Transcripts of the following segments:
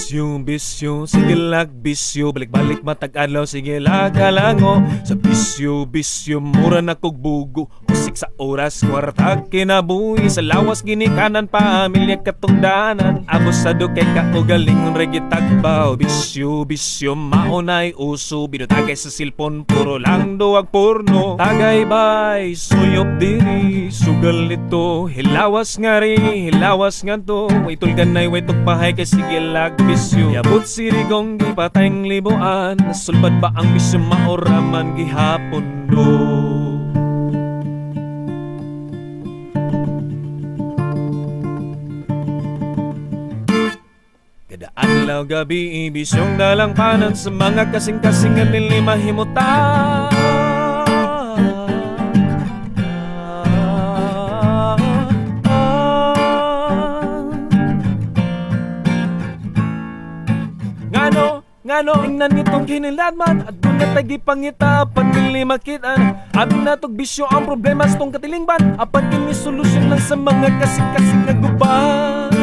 Bisyo, bisyo, sige lag bisyo, balik-balik matag adlaw, sige lag alango. Sa bisyo, bisyo, mura na kog bugo, usik sa oras, kwartag kinabuhi. Sa lawas ginikanan, pamilya katungdanan, abusado kay kaugaling regitagbaw. Bisyo, bisyo, maunay uso, binutagay sa silpon, puro lang duwag porno. Tagay bay, suyop diri, sugal nito, hilawas nga ri, hilawas nga to. Way tulganay, way tugpahay kay sige lag bisyo. Yabot sirigong gipatayng libuan, nasulbad ba ang bisyo maoraman gihapon do. Kada adlaw gabi bisyong dalang panan sa mga kasing-kasingan nili mahimutan. Ngano ingnan nitong kiniladman at doon na tagipangita pagdili makitaan. Abi na tog bisyo ang problema sa tong katilingban, apan kini solusyon lang sa mga kasing-kasing nga guban.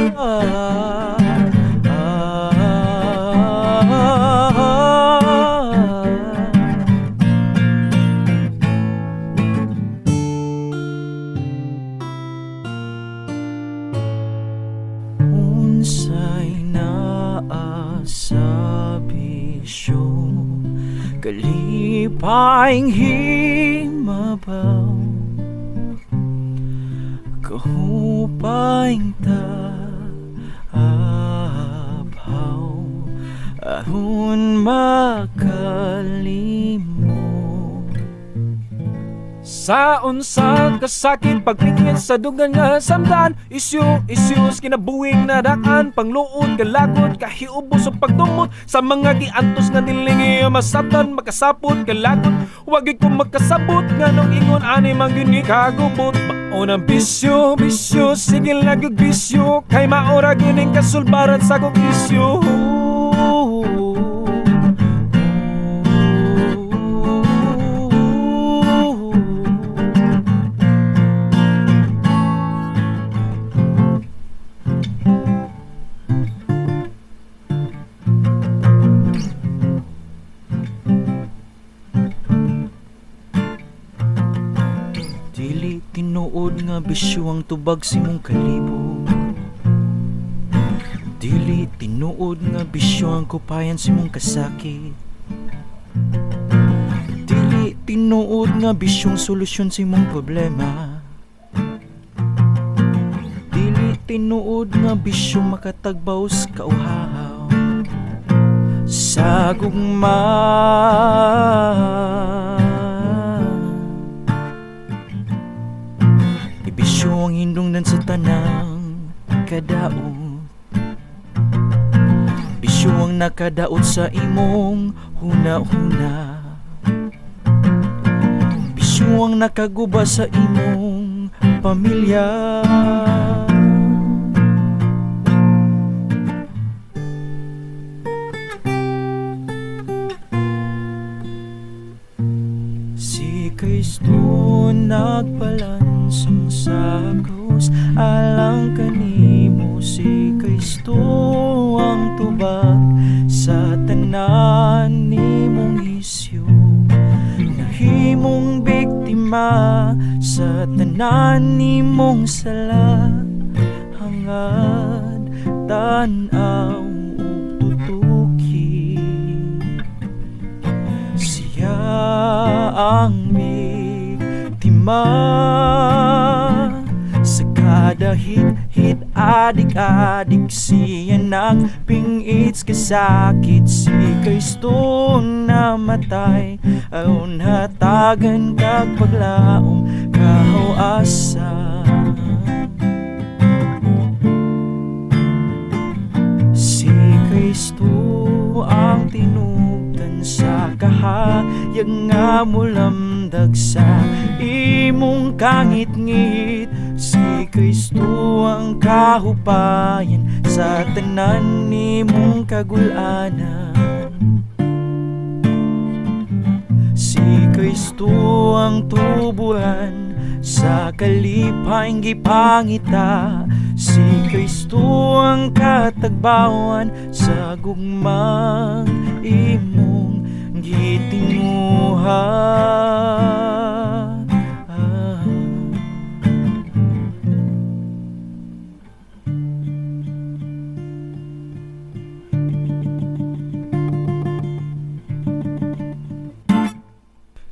Unsay naa sa bisyo, kalipayng himabaw, kahupayng taabhaw, aron makalimo. Sa unsa kasakit pagpingin sa dugan nga samdan, issues kinabuhing nadakan, pangluod kalagod kahiubos o pagdumot sa mga giantos nga nilingi masabtan makasapot kalagod. Wag ko makasabot nganong ingon ani mang gini kagubot. Baon ang bisyo, bisyo, sige lagog bisyo, kay maora gining kasulbaran sa kog bisyo. Dili tinuod nga bisyo ang tubag simong kalibo, dili tinuod nga bisyo ang kupayan simong kasakit, dili tinuod nga bisyong solusyon simong problema, dili tinuod nga bisyong makatagbaw sa kauhaw sa gugma. Bisyo ang hindungdan sa tanang kadaot, bisyo ang nakadaot sa imong huna-huna, bisyo ang nakaguba sa imong pamilya. Si Kristo nagpalansong sa krus, alang kanimo. Si Kristo ang tubag sa tanan nimong isyu, nahimong biktima sa tanan nimong sala. Hangad tanaw ug tutuki, siya ang biktima sa kada hit adik-adik. Siya nagpingit kasakit, si Kristo namatay aron hatagan kag paglaom kahaw-asa. Si Kristo ang tinubdan sa kahayag nga mulamdag sa imong kangit-ngit. Si Kristo ang kahupayan sa tanan nimong kagulanan. Si Kristo ang tubuhan sa kalipayng gipangita. Si Kristo ang katagbawan sa gugmang imong gitinguha.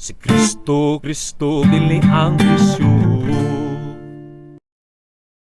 Si Kristo, Kristo, dili ang bisyo.